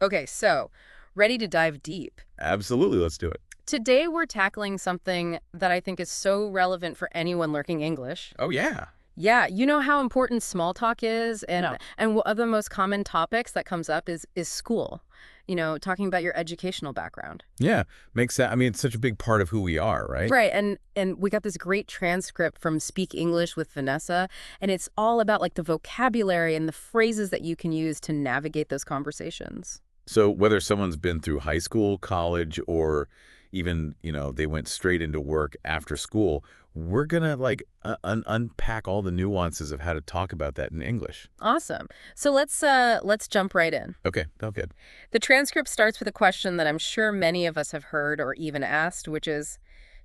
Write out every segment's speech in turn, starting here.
Okay, so ready to dive deep. Absolutely, let's do it. Today we're tackling something that I think is so relevant for anyone learning English. Oh, yeah. Yeah, you know how important small talk is, and Yeah. one of the most common topics that comes up is school. Talking about your educational background. Yeah, makes sense. I mean, it's such a big part of who we are, right? Right, and we got this great transcript from Speak English with Vanessa, and it's all about like the vocabulary and the phrases that you can use to navigate those conversations. So whether someone's been through high school, college, or even, they went straight into work after school, we're gonna like unpack all the nuances of how to talk about that in English. Awesome. So let's jump right in. Okay, oh, good. The transcript starts with a question that I'm sure many of us have heard or even asked, which is,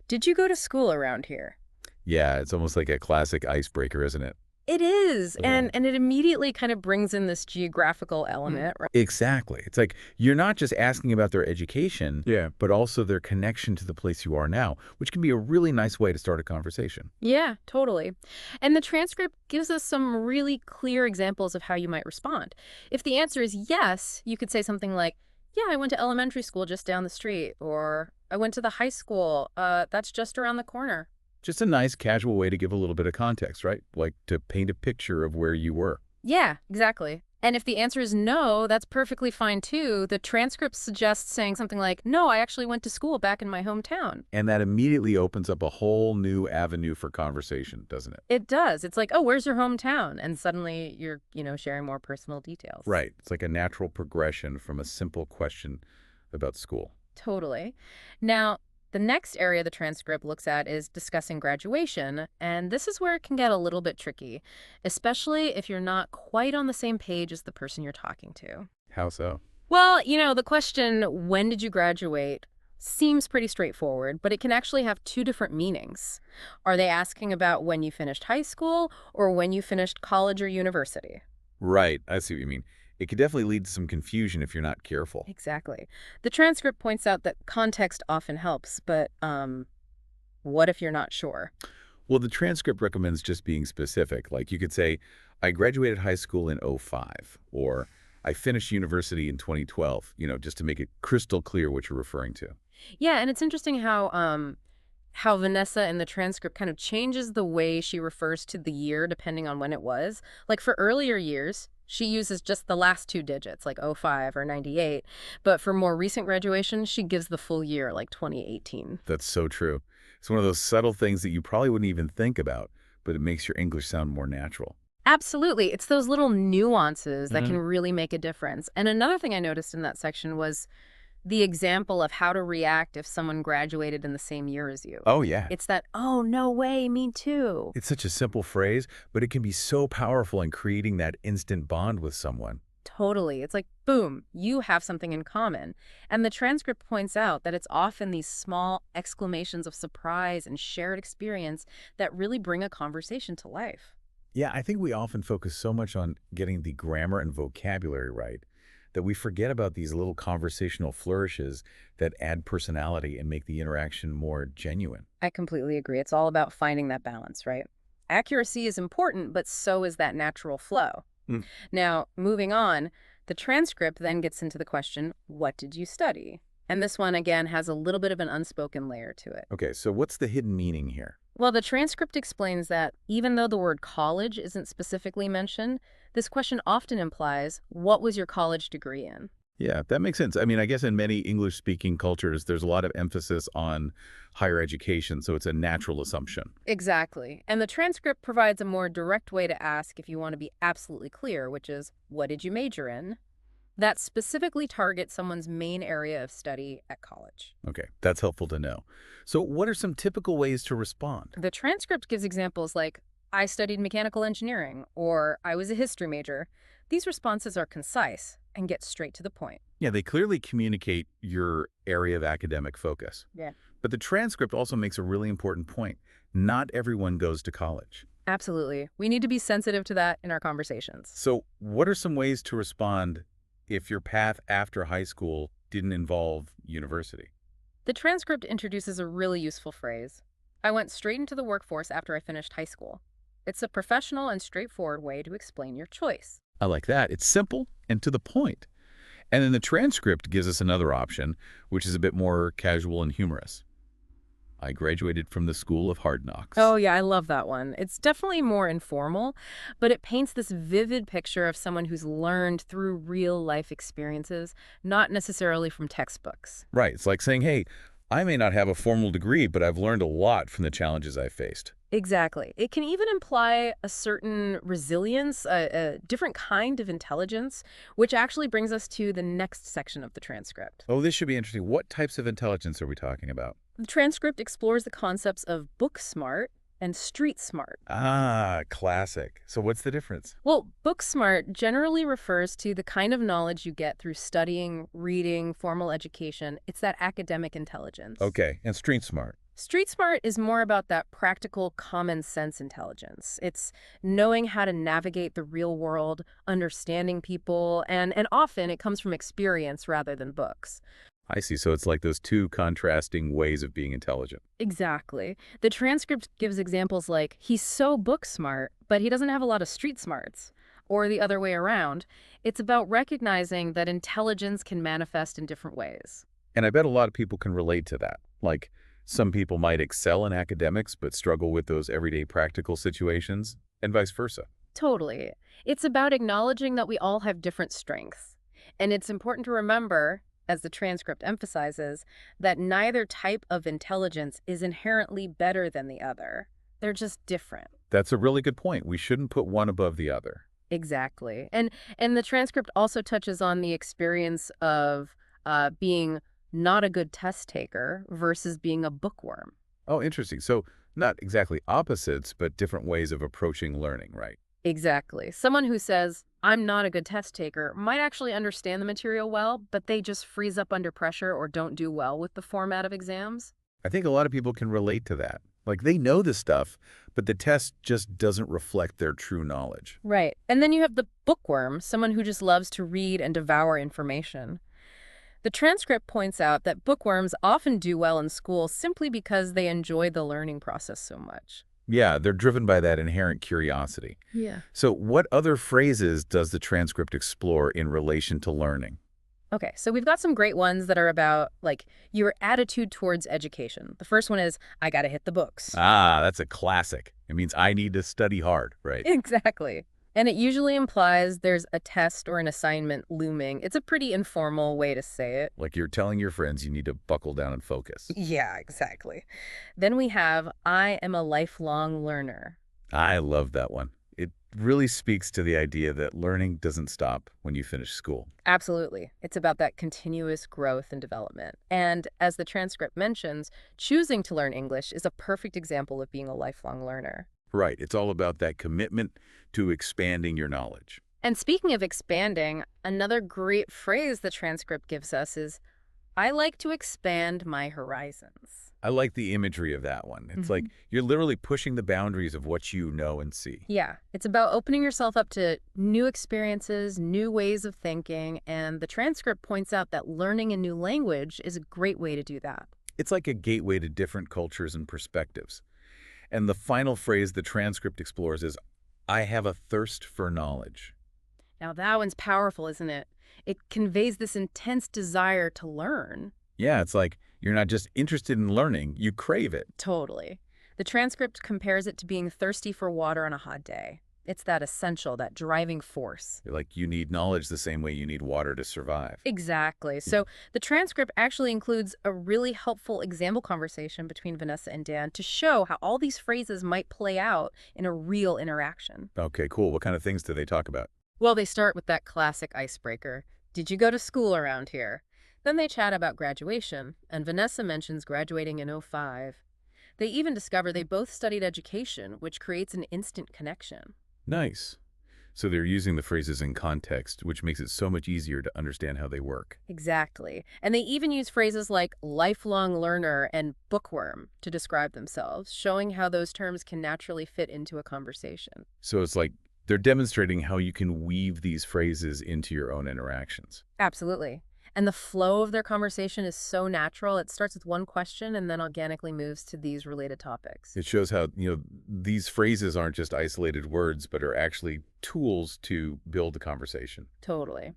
did you go to school around here? Yeah, it's almost like a classic icebreaker, isn't it? It is, Oh. and it immediately kind of brings in this geographical Mm. element, right? Exactly. It's like you're not just asking about their education, Yeah. but also their connection to the place you are now, which can be a really nice way to start a conversation. Yeah, totally. And the transcript gives us some really clear examples of how you might respond. If the answer is yes, you could say something like, yeah, I went to elementary school just down the street, or I went to the high school, that's just around the corner. Just a nice casual way to give a little bit of context, right? Like to paint a picture of where you were. Yeah, exactly. And if the answer is no, that's perfectly fine too. The transcript suggests saying something like, no, I actually went to school back in my hometown. And that immediately opens up a whole new avenue for conversation, doesn't it? It does. It's like, oh, where's your hometown? And suddenly you're, sharing more personal details. Right. It's like a natural progression from a simple question about school. Totally. Now, the next area the transcript looks at is discussing graduation, and this is where it can get a little bit tricky, especially if you're not quite on the same page as the person you're talking to. How so? Well, the question, when did you graduate, seems pretty straightforward, but it can actually have two different meanings. Are they asking about when you finished high school or when you finished college or university? Right. I see what you mean. It could definitely lead to some confusion if you're not careful. Exactly. The transcript points out that context often helps, but what if you're not sure? Well, the transcript recommends just being specific. Like you could say, I graduated high school in '05, or I finished university in 2012, just to make it crystal clear what you're referring to. Yeah, and it's interesting how Vanessa in the transcript kind of changes the way she refers to the year depending on when it was. Like for earlier years, she uses just the last two digits, like '05 or '98. But for more recent graduation, she gives the full year, like 2018. That's so true. It's one of those subtle things that you probably wouldn't even think about, but it makes your English sound more natural. Absolutely. It's those little nuances that Hmm. can really make a difference. And another thing I noticed in that section was the example of how to react if someone graduated in the same year as you. Oh, yeah. It's that, oh, no way, me too. It's such a simple phrase, but it can be so powerful in creating that instant bond with someone. Totally. It's like, boom, you have something in common. And the transcript points out that it's often these small exclamations of surprise and shared experience that really bring a conversation to life. Yeah, I think we often focus so much on getting the grammar and vocabulary right that we forget about these little conversational flourishes that add personality and make the interaction more genuine. I completely agree. It's all about finding that balance, right? Accuracy is important, but so is that natural flow. Mm. Now, moving on, the transcript then gets into the question, what did you study? And this one, again, has a little bit of an unspoken layer to it. Okay, so what's the hidden meaning here? Well, the transcript explains that even though the word college isn't specifically mentioned, this question often implies, what was your college degree in? Yeah, that makes sense. I mean, I guess in many English-speaking cultures, there's a lot of emphasis on higher education, so it's a natural assumption. Exactly. And the transcript provides a more direct way to ask if you want to be absolutely clear, which is, what did you major in? That specifically targets someone's main area of study at college. Okay, that's helpful to know. So what are some typical ways to respond? The transcript gives examples like, I studied mechanical engineering, or I was a history major. These responses are concise and get straight to the point. Yeah, they clearly communicate your area of academic focus. Yeah. But the transcript also makes a really important point. Not everyone goes to college. Absolutely. We need to be sensitive to that in our conversations. So what are some ways to respond if your path after high school didn't involve university? The transcript introduces a really useful phrase. I went straight into the workforce after I finished high school. It's a professional and straightforward way to explain your choice. I like that. It's simple and to the point. And then the transcript gives us another option, which is a bit more casual and humorous. I graduated from the School of Hard Knocks. Oh, yeah, I love that one. It's definitely more informal, but it paints this vivid picture of someone who's learned through real life experiences, not necessarily from textbooks. Right. It's like saying, hey, I may not have a formal degree, but I've learned a lot from the challenges I faced. Exactly. It can even imply a certain resilience, a different kind of intelligence, which actually brings us to the next section of the transcript. Oh, this should be interesting. What types of intelligence are we talking about? The transcript explores the concepts of book smart and street smart. Ah, classic. So what's the difference? Well, book smart generally refers to the kind of knowledge you get through studying, reading, formal education. It's that academic intelligence. Okay, and street smart. Street smart is more about that practical, common sense intelligence. It's knowing how to navigate the real world, understanding people, and often it comes from experience rather than books. I see. So it's like those two contrasting ways of being intelligent. Exactly. The transcript gives examples like, he's so book smart, but he doesn't have a lot of street smarts. Or the other way around. It's about recognizing that intelligence can manifest in different ways. And I bet a lot of people can relate to that. Like, some people might excel in academics but struggle with those everyday practical situations, and vice versa. Totally. It's about acknowledging that we all have different strengths. And it's important to remember, as the transcript emphasizes, that neither type of intelligence is inherently better than the other. They're just different. That's a really good point. We shouldn't put one above the other. Exactly. And the transcript also touches on the experience of being not a good test taker versus being a bookworm. Oh, interesting. So not exactly opposites, but different ways of approaching learning, right? Exactly. Someone who says, I'm not a good test taker, might actually understand the material well, but they just freeze up under pressure or don't do well with the format of exams. I think a lot of people can relate to that. Like, they know the stuff, but the test just doesn't reflect their true knowledge. Right. And then you have the bookworm, someone who just loves to read and devour information. The transcript points out that bookworms often do well in school simply because they enjoy the learning process so much. Yeah, they're driven by that inherent curiosity. Yeah. So what other phrases does the transcript explore in relation to learning? Okay, so we've got some great ones that are about, like, your attitude towards education. The first one is, I gotta hit the books. Ah, that's a classic. It means I need to study hard, right? Exactly. And it usually implies there's a test or an assignment looming. It's a pretty informal way to say it. Like you're telling your friends you need to buckle down and focus. Yeah, exactly. Then we have, I am a lifelong learner. I love that one. It really speaks to the idea that learning doesn't stop when you finish school. Absolutely. It's about that continuous growth and development. And as the transcript mentions, choosing to learn English is a perfect example of being a lifelong learner. Right. It's all about that commitment to expanding your knowledge. And speaking of expanding, another great phrase the transcript gives us is, I like to expand my horizons. I like the imagery of that one. It's like you're literally pushing the boundaries of what you know and see. Yeah, it's about opening yourself up to new experiences, new ways of thinking, and the transcript points out that learning a new language is a great way to do that. It's like a gateway to different cultures and perspectives. And the final phrase the transcript explores is, I have a thirst for knowledge. Now that one's powerful, isn't it? It conveys this intense desire to learn. Yeah, it's like you're not just interested in learning, you crave it. Totally. The transcript compares it to being thirsty for water on a hot day. It's that essential, that driving force. Like you need knowledge the same way you need water to survive. Exactly. So the transcript actually includes a really helpful example conversation between Vanessa and Dan to show how all these phrases might play out in a real interaction. Okay, cool. What kind of things do they talk about? Well, they start with that classic icebreaker. Did you go to school around here? Then they chat about graduation, and Vanessa mentions graduating in '05. They even discover they both studied education, which creates an instant connection. Nice. So they're using the phrases in context, which makes it so much easier to understand how they work. Exactly. And they even use phrases like lifelong learner and bookworm to describe themselves, showing how those terms can naturally fit into a conversation. So it's like they're demonstrating how you can weave these phrases into your own interactions. Absolutely. And the flow of their conversation is so natural. It starts with one question and then organically moves to these related topics. It shows how, these phrases aren't just isolated words, but are actually tools to build a conversation. Totally.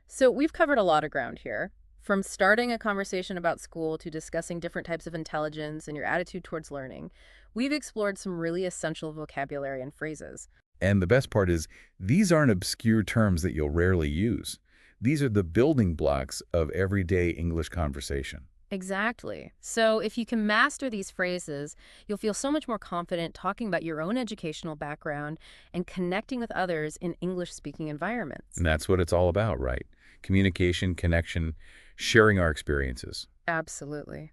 So we've covered a lot of ground here, from starting a conversation about school to discussing different types of intelligence and your attitude towards learning. We've explored some really essential vocabulary and phrases. And the best part is, these aren't obscure terms that you'll rarely use. These are the building blocks of everyday English conversation. Exactly. So if you can master these phrases, you'll feel so much more confident talking about your own educational background and connecting with others in English-speaking environments. And that's what it's all about, right? Communication, connection, sharing our experiences. Absolutely.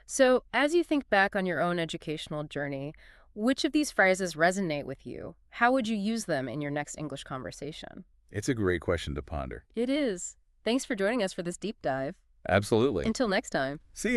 So as you think back on your own educational journey, which of these phrases resonate with you? How would you use them in your next English conversation? It's a great question to ponder. It is. Thanks for joining us for this deep dive. Absolutely. Until next time. See